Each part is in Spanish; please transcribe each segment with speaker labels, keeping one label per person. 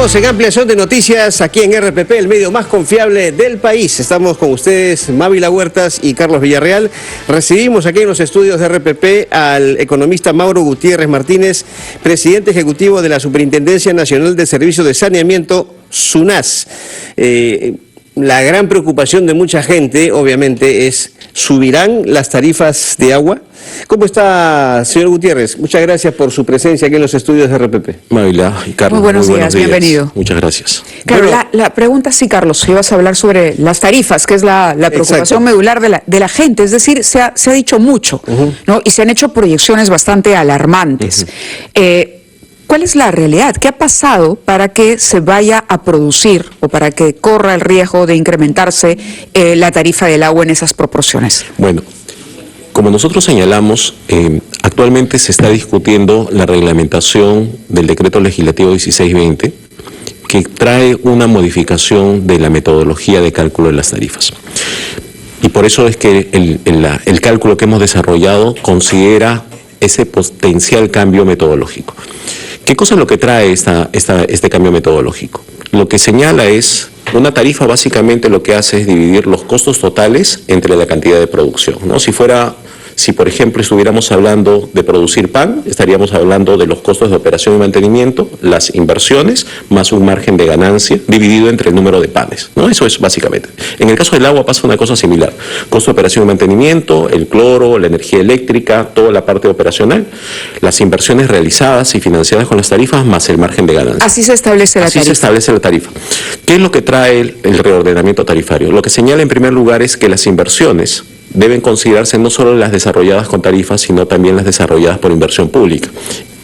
Speaker 1: Seguimos en ampliación de noticias aquí en RPP, el medio más confiable del país. Estamos con ustedes, Mávila Huertas y Carlos Villarreal. Recibimos aquí en los estudios de RPP al economista Mauro Gutiérrez Martínez, presidente ejecutivo de la Superintendencia Nacional de Servicios de Saneamiento, SUNAS. La gran preocupación de mucha gente, obviamente, es: ¿subirán las tarifas de agua? ¿Cómo está, señor Gutiérrez? Muchas gracias por su presencia aquí en los estudios de RPP.
Speaker 2: Mávila y Carlos,
Speaker 3: muy buenos días, bienvenido.
Speaker 2: Muchas gracias.
Speaker 3: Claro, la pregunta sí, Carlos, ibas a hablar sobre las tarifas, que es la preocupación medular de la gente. Es decir, se ha dicho mucho, ¿no? Y se han hecho proyecciones bastante alarmantes. ¿Cuál es la realidad? ¿Qué ha pasado para que se vaya a producir o para que corra el riesgo de incrementarse la tarifa del agua en esas proporciones?
Speaker 2: Bueno, como nosotros señalamos, actualmente se está discutiendo la reglamentación del decreto legislativo 1620, que trae una modificación de la metodología de cálculo de las tarifas. Y por eso es que el cálculo que hemos desarrollado considera ese potencial cambio metodológico. ¿Qué cosa es lo que trae este cambio metodológico? Lo que señala es, una tarifa básicamente lo que hace es dividir los costos totales entre la cantidad de producción, ¿no? Si por ejemplo estuviéramos hablando de producir pan, estaríamos hablando de los costos de operación y mantenimiento, las inversiones, más un margen de ganancia dividido entre el número de panes, ¿no? Eso es básicamente. En el caso del agua pasa una cosa similar: costo de operación y mantenimiento, el cloro, la energía eléctrica, toda la parte operacional, las inversiones realizadas y financiadas con las tarifas, más el margen de ganancia.
Speaker 3: Así se establece la tarifa.
Speaker 2: Así se establece la tarifa. ¿Qué es lo que trae el reordenamiento tarifario? Lo que señala en primer lugar es que las inversiones deben considerarse no solo las desarrolladas con tarifas, sino también las desarrolladas por inversión pública.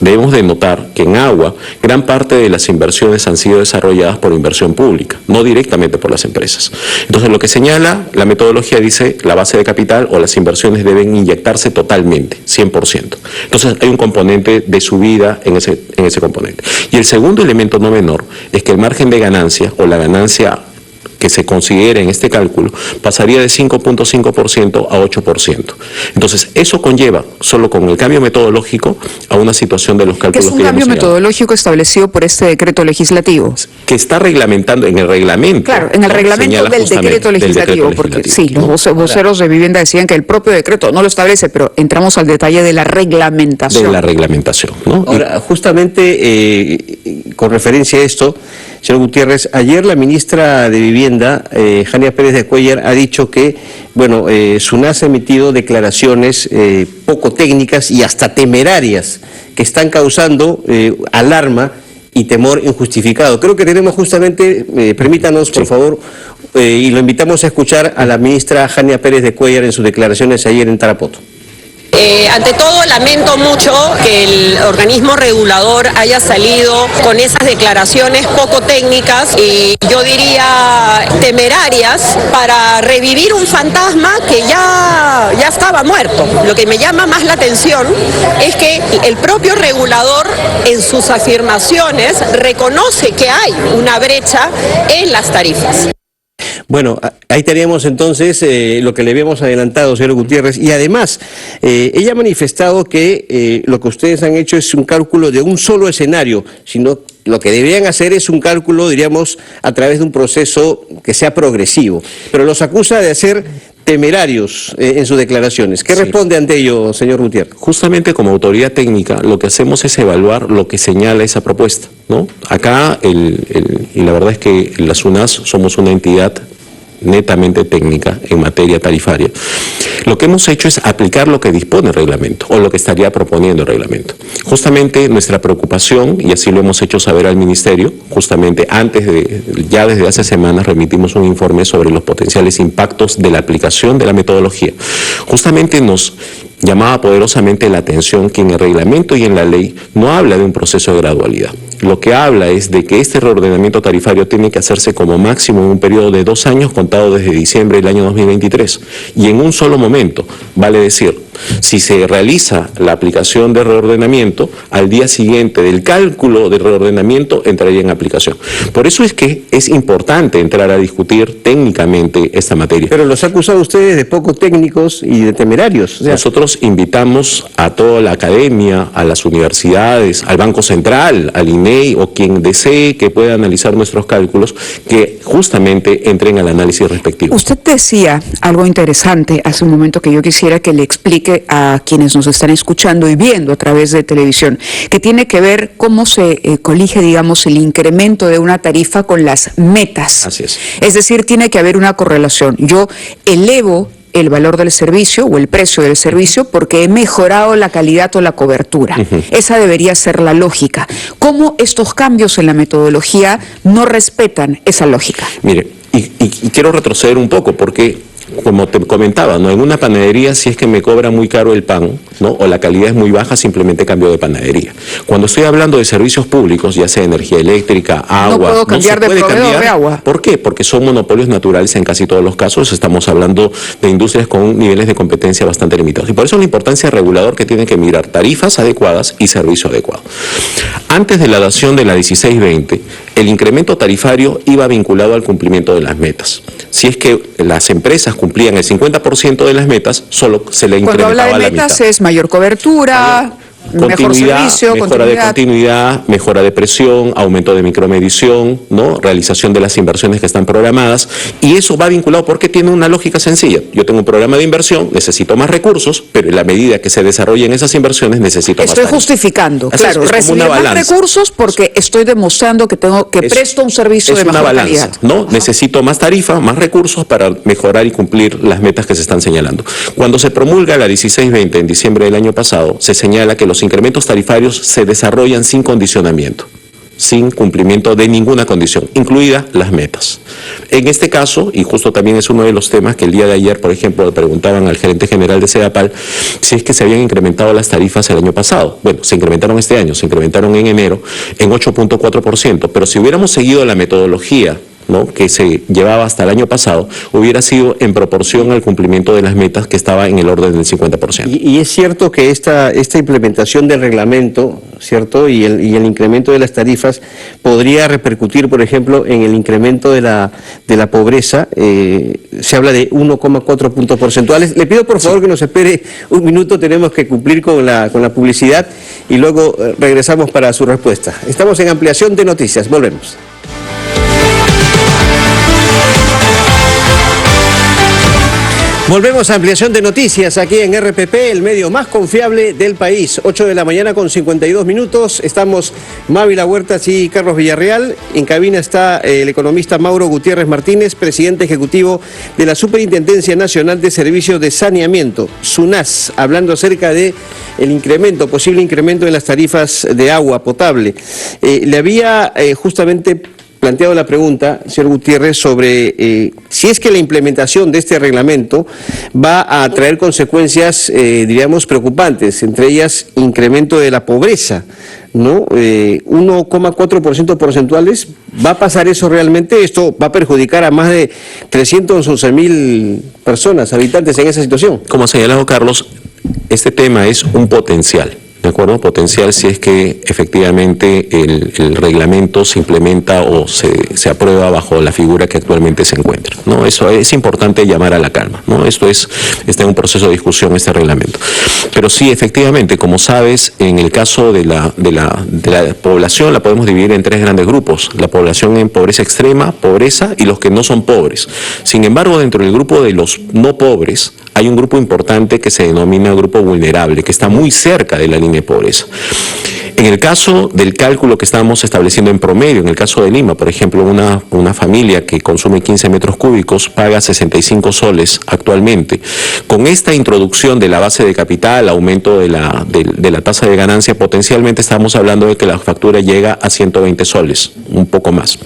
Speaker 2: Debemos de notar que en agua, gran parte de las inversiones han sido desarrolladas por inversión pública, no directamente por las empresas. Entonces, lo que señala la metodología dice, la base de capital o las inversiones deben inyectarse totalmente, 100%. Entonces, hay un componente de subida en ese componente. Y el segundo elemento no menor es que el margen de ganancia o la ganancia que se considere en este cálculo pasaría de 5.5% a 8%. Entonces, eso conlleva, solo con el cambio metodológico, a una situación de los cálculos que
Speaker 3: es un cambio metodológico establecido por este decreto legislativo.
Speaker 2: Que está reglamentando en el reglamento.
Speaker 3: Claro, en el reglamento del decreto legislativo, porque sí, los voceros de vivienda decían que el propio decreto no lo establece, pero entramos al detalle de la reglamentación.
Speaker 2: De la reglamentación, ¿no?
Speaker 1: Ahora, justamente con referencia a esto, señor Gutiérrez, ayer la ministra de Vivienda, Jania Pérez de Cuéllar, ha dicho que, bueno, SUNAS ha emitido declaraciones poco técnicas y hasta temerarias que están causando alarma y temor injustificado. Creo que tenemos justamente, permítanos por favor, y lo invitamos a escuchar a la ministra Jania Pérez de Cuéllar en sus declaraciones ayer en Tarapoto.
Speaker 4: Ante todo, lamento mucho que el organismo regulador haya salido con esas declaraciones poco técnicas y yo diría temerarias para revivir un fantasma que ya estaba muerto. Lo que me llama más la atención es que el propio regulador en sus afirmaciones reconoce que hay una brecha en las tarifas.
Speaker 1: Bueno, ahí teníamos entonces lo que le habíamos adelantado, señor Gutiérrez, y además ella ha manifestado que lo que ustedes han hecho es un cálculo de un solo escenario, sino lo que deberían hacer es un cálculo, diríamos, a través de un proceso que sea progresivo, pero los acusa de ser temerarios en sus declaraciones. ¿Qué responde ante ello, señor Gutiérrez?
Speaker 2: Justamente como autoridad técnica lo que hacemos es evaluar lo que señala esa propuesta, ¿no? Acá, y la verdad es que la SUNAS somos una entidad netamente técnica en materia tarifaria. Lo que hemos hecho es aplicar lo que dispone el reglamento o lo que estaría proponiendo el reglamento. Justamente nuestra preocupación, y así lo hemos hecho saber al Ministerio, justamente ya desde hace semanas remitimos un informe sobre los potenciales impactos de la aplicación de la metodología. Justamente nos llamaba poderosamente la atención que en el reglamento y en la ley no habla de un proceso de gradualidad. Lo que habla es de que este reordenamiento tarifario tiene que hacerse como máximo en un periodo de 2 años contado desde diciembre del año 2023 y en un solo momento, vale decir, si se realiza la aplicación de reordenamiento, al día siguiente del cálculo de reordenamiento entraría en aplicación. Por eso es que es importante entrar a discutir técnicamente esta materia.
Speaker 1: Pero los ha acusado ustedes de poco técnicos y de temerarios. O sea,
Speaker 2: nosotros invitamos a toda la academia, a las universidades, al Banco Central, al INE, CNE o quien desee que pueda analizar nuestros cálculos, que justamente entren al análisis respectivo.
Speaker 3: Usted decía algo interesante hace un momento que yo quisiera que le explique a quienes nos están escuchando y viendo a través de televisión, que tiene que ver cómo se colige, digamos, el incremento de una tarifa con las metas.
Speaker 2: Así es.
Speaker 3: Es decir, tiene que haber una correlación. Yo elevo el valor del servicio o el precio del servicio porque he mejorado la calidad o la cobertura. Esa debería ser la lógica. ¿Cómo estos cambios en la metodología no respetan esa lógica?
Speaker 2: Mire, y quiero retroceder un poco porque, como te comentaba, ¿no? En una panadería, si es que me cobra muy caro el pan, ¿no? O la calidad es muy baja, simplemente cambio de panadería. Cuando estoy hablando de servicios públicos, ya sea energía eléctrica, agua,
Speaker 3: no puedo cambiar de proveedor de agua.
Speaker 2: ¿Por qué? Porque son monopolios naturales en casi todos los casos. Estamos hablando de industrias con niveles de competencia bastante limitados. Y por eso la importancia del regulador, que tiene que mirar tarifas adecuadas y servicio adecuado. Antes de la dación de la 1620, el incremento tarifario iba vinculado al cumplimiento de las metas. Si es que las empresas cumplían el 50% de las metas, solo se le incrementaba la mitad.
Speaker 3: Cuando habla de metas es mayor cobertura, mejor servicio,
Speaker 2: mejora de continuidad, mejora de presión, aumento de micromedición, ¿no? Realización de las inversiones que están programadas, y eso va vinculado porque tiene una lógica sencilla. Yo tengo un programa de inversión, necesito más recursos, pero en la medida que se desarrollen esas inversiones necesito más.
Speaker 3: Estoy justificando, claro, recibir más recursos porque estoy demostrando que presto un servicio de mejor calidad. ¿No?
Speaker 2: Necesito más tarifa, más recursos para mejorar y cumplir las metas que se están señalando. Cuando se promulga la 1620 en diciembre del año pasado, se señala que los incrementos tarifarios se desarrollan sin condicionamiento, sin cumplimiento de ninguna condición, incluidas las metas. En este caso, y justo también es uno de los temas que el día de ayer, por ejemplo, le preguntaban al gerente general de Sedapal si es que se habían incrementado las tarifas el año pasado. Bueno, se incrementaron este año, se incrementaron en enero en 8.4%, pero si hubiéramos seguido la metodología, ¿no?, que se llevaba hasta el año pasado, hubiera sido en proporción al cumplimiento de las metas, que estaba en el orden del 50%.
Speaker 1: Y es cierto que esta implementación del reglamento, ¿cierto?, y el incremento de las tarifas podría repercutir, por ejemplo, en el incremento de la pobreza. Se habla de 1,4 puntos porcentuales. Le pido por favor que nos espere un minuto, tenemos que cumplir con la publicidad y luego regresamos para su respuesta. Estamos en Ampliación de Noticias, volvemos. Volvemos a Ampliación de Noticias aquí en RPP, el medio más confiable del país. 8 de la mañana con 52 minutos. Estamos Mávila Huertas y Carlos Villarreal. En cabina está el economista Mauro Gutiérrez Martínez, presidente ejecutivo de la Superintendencia Nacional de Servicios de Saneamiento, SUNAS, hablando acerca de el posible incremento en las tarifas de agua potable. Le había justamente planteado la pregunta, señor Gutiérrez, sobre si es que la implementación de este reglamento va a traer consecuencias, diríamos, preocupantes, entre ellas incremento de la pobreza, ¿no? 1,4% porcentuales. ¿Va a pasar eso realmente? ¿Esto va a perjudicar a más de 311.000 personas, habitantes en esa situación?
Speaker 2: Como ha señalado Carlos, este tema es un potencial. ¿De acuerdo? Potencial si es que efectivamente el reglamento se implementa o se aprueba bajo la figura que actualmente se encuentra, ¿no? Eso es importante llamar a la calma, ¿no? Está en un proceso de discusión este reglamento. Pero sí, efectivamente, como sabes, en el caso de la población la podemos dividir en tres grandes grupos: la población en pobreza extrema, pobreza y los que no son pobres. Sin embargo, dentro del grupo de los no pobres hay un grupo importante que se denomina grupo vulnerable, que está muy cerca de la línea de pobreza. En el caso del cálculo que estamos estableciendo en promedio, en el caso de Lima, por ejemplo, una familia que consume 15 metros cúbicos paga 65 soles actualmente. Con esta introducción de la base de capital, aumento de la tasa de ganancia, potencialmente estamos hablando de que la factura llega a 120 soles, un poco más.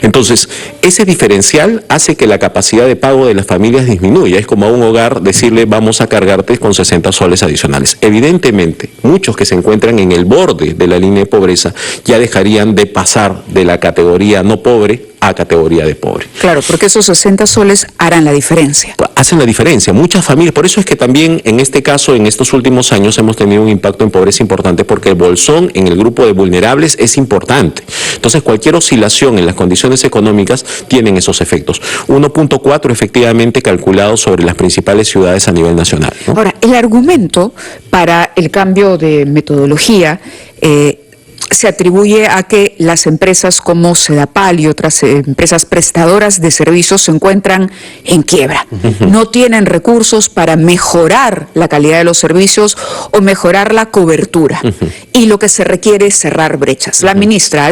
Speaker 2: Entonces, ese diferencial hace que la capacidad de pago de las familias disminuya. Es como a un hogar decirle: vamos a cargarte con 60 soles adicionales. Evidentemente, muchos que se encuentran en el borde de la línea de pobreza ya dejarían de pasar de la categoría no pobre a categoría de pobre.
Speaker 3: Claro, porque esos 60 soles harán la diferencia.
Speaker 2: Hacen la diferencia. Muchas familias, por eso es que también en este caso, en estos últimos años, hemos tenido un impacto en pobreza importante, porque el bolsón en el grupo de vulnerables es importante. Entonces, cualquier oscilación en las condiciones económicas tienen esos efectos. 1.4 efectivamente calculado sobre las principales ciudades a nivel nacional, ¿no?
Speaker 3: Ahora, el argumento para el cambio de metodología se atribuye a que las empresas como Sedapal y otras empresas prestadoras de servicios se encuentran en quiebra. No tienen recursos para mejorar la calidad de los servicios o mejorar la cobertura. Y lo que se requiere es cerrar brechas. La ministra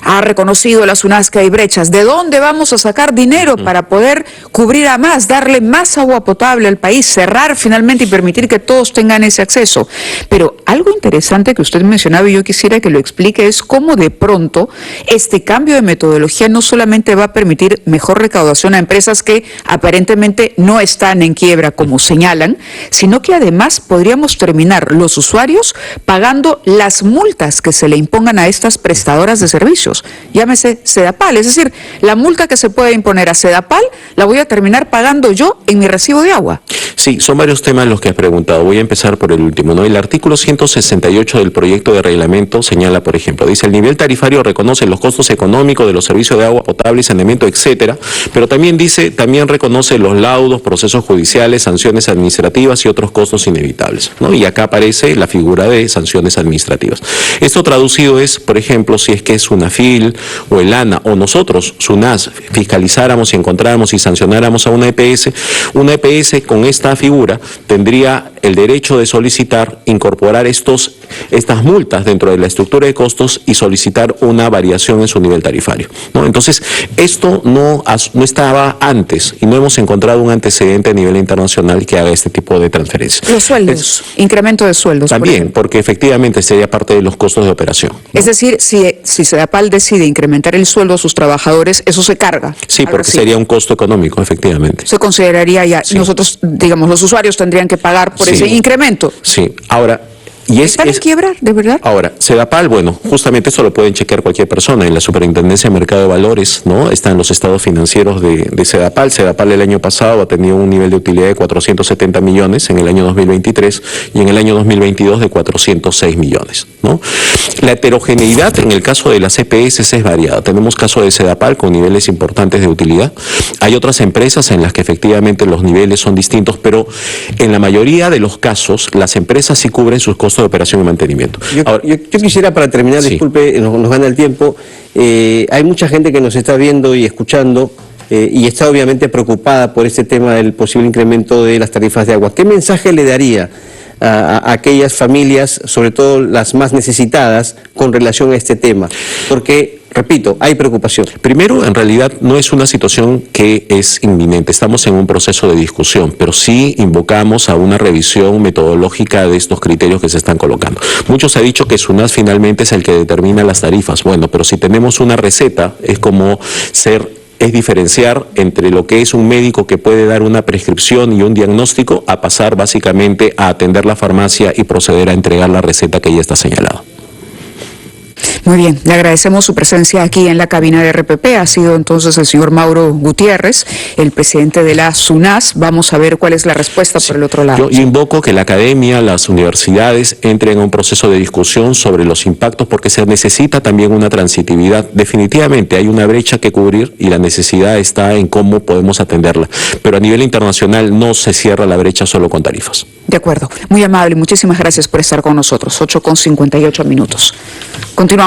Speaker 3: ha reconocido a la SUNAS que hay brechas. ¿De dónde vamos a sacar dinero para poder cubrir a más, darle más agua potable al país, cerrar finalmente y permitir que todos tengan ese acceso? Pero algo interesante que usted mencionaba y yo quisiera que lo explique es cómo de pronto este cambio de metodología no solamente va a permitir mejor recaudación a empresas que aparentemente no están en quiebra como señalan, sino que además podríamos terminar los usuarios pagando las multas que se le impongan a estas prestadoras de servicios, llámese Sedapal, es decir, la multa que se puede imponer a Sedapal la voy a terminar pagando yo en mi recibo de agua.
Speaker 2: Sí, son varios temas los que has preguntado. Voy a empezar por el último, ¿no? El artículo 168 del proyecto de reglamento señala, por ejemplo, dice: el nivel tarifario reconoce los costos económicos de los servicios de agua potable y saneamiento, etcétera, pero también dice, también reconoce los laudos, procesos judiciales, sanciones administrativas y otros costos inevitables, ¿no? Y acá aparece la figura de sanciones administrativas. Esto traducido es, por ejemplo, si es que SUNAFIL o el ANA o nosotros, SUNAS, fiscalizáramos y encontráramos y sancionáramos a una EPS con esta figura tendría el derecho de solicitar incorporar estas multas dentro de la estructura de costos y solicitar una variación en su nivel tarifario, ¿no? Entonces, esto no estaba antes y no hemos encontrado un antecedente a nivel internacional que haga este tipo de transferencias.
Speaker 3: Los sueldos, incremento de sueldos.
Speaker 2: También, porque efectivamente sería parte de los costos de operación, ¿no?
Speaker 3: Es decir, si Sedapal decide incrementar el sueldo a sus trabajadores, eso se carga.
Speaker 2: Sí, porque sería un costo económico, efectivamente.
Speaker 3: Se consideraría ya,
Speaker 2: sí.
Speaker 3: Nosotros, digamos, los usuarios tendrían que pagar por ese incremento.
Speaker 2: Sí, ahora...
Speaker 3: ¿Están en quiebra, de verdad?
Speaker 2: Ahora, Sedapal, bueno, justamente eso lo pueden chequear cualquier persona. En la Superintendencia de Mercado de Valores, ¿no? Están los estados financieros de Sedapal. Sedapal el año pasado ha tenido un nivel de utilidad de 470 millones en el año 2023 y en el año 2022 de 406 millones, ¿no? La heterogeneidad en el caso de las EPS es variada. Tenemos casos de Sedapal con niveles importantes de utilidad. Hay otras empresas en las que efectivamente los niveles son distintos, pero en la mayoría de los casos las empresas sí cubren sus costos de operación y mantenimiento.
Speaker 1: Yo quisiera, para terminar,
Speaker 2: sí.
Speaker 1: Disculpe, nos gana el tiempo, hay mucha gente que nos está viendo y escuchando y está obviamente preocupada por este tema del posible incremento de las tarifas de agua. ¿Qué mensaje le daría a aquellas familias, sobre todo las más necesitadas, con relación a este tema? Porque, repito, hay preocupación.
Speaker 2: Primero, en realidad no es una situación que es inminente, estamos en un proceso de discusión, pero sí invocamos a una revisión metodológica de estos criterios que se están colocando. Muchos han dicho que SUNAS finalmente es el que determina las tarifas. Bueno, pero si tenemos una receta, es diferenciar entre lo que es un médico que puede dar una prescripción y un diagnóstico a pasar básicamente a atender la farmacia y proceder a entregar la receta que ya está señalada.
Speaker 3: Muy bien, le agradecemos su presencia aquí en la cabina de RPP. Ha sido entonces el señor Mauro Gutiérrez, el presidente de la SUNAS. Vamos a ver cuál es la respuesta por el otro lado.
Speaker 2: Yo invoco que la academia, las universidades entren en un proceso de discusión sobre los impactos, porque se necesita también una transitividad. Definitivamente hay una brecha que cubrir y la necesidad está en cómo podemos atenderla. Pero a nivel internacional no se cierra la brecha solo con tarifas.
Speaker 3: De acuerdo. Muy amable. Muchísimas gracias por estar con nosotros. 8:58 minutos. Continuamos.